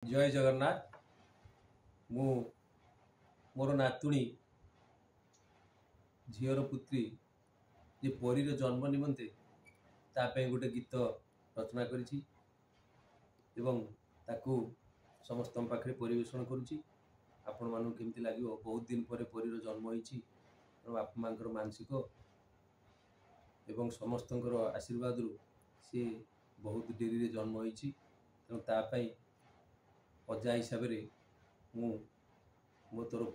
जय जगन्नाथ। मु मोर नातुणी झीर पुत्री जे परीर जन्म निमंते तापे गोटे गीत रचना करिछि एवं ताकू समस्त पाखे परिवेषण करुछि। आपण मानू केमती लागिवो बहुत दिन पर परीर जन्म होइछि। बापा मांकर मानसिक एवं समस्तंकर आशीर्वाद सी बहुत डेरी रे जन्म होइछि। तेणु तापाई अजा हिसाब से मु मो तरफ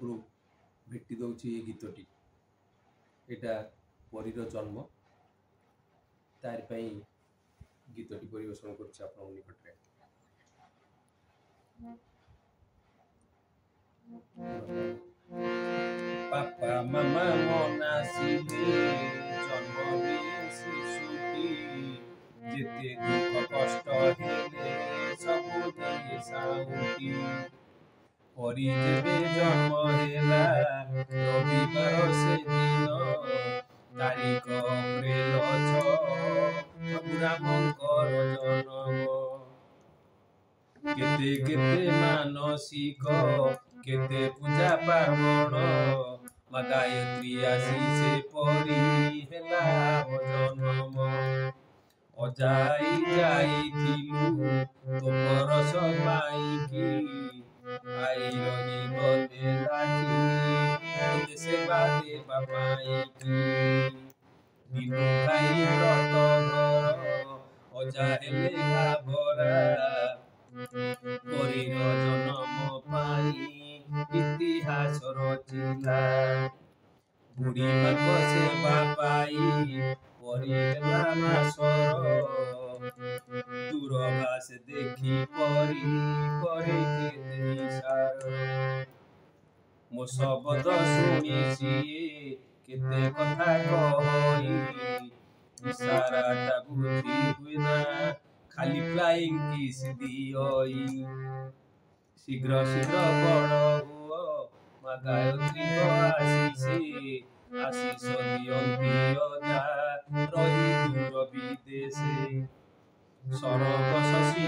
भेटी दौची ये गीतटी। एटा परीर जन्म तार पई गीतटी परिवेषण करछि आपन निकट रे। पापा मामा मनासिले जन्मले शिशुटी जेते दुख कष्ट हेले सबु दिए साउटी। परी जेबे जन्म हेला रविवार से दिन तारीख अप्रेल 6 प्रभु रामंकर जन्म। केते केते मानसिक केते पूजा पार्वण माँ गायत्री आसी से परी हेला जन्म। अजाई जाइथिलु तो परस पाइकी आई रही गले लाठी सेवा देवा पाइकी। बिनु भाई व्रत घर अजा हेले घाबरा परीर जन्म पाई इतिहास रचिला। बुढ़ी माँ सेवा पाई परी हेला नासर दूरभाष देखी परी करे केते इशार। मो शब्द शुणी सिए केते कथा कही इशाराटा बुझी हुए ना खाली फ्लाइंग किस दियोई। शीघ्र शीघ्र बड़ हुओ माँ गायत्री को आशीष दियंती अजा रही दूर विदेशे। सरग शशी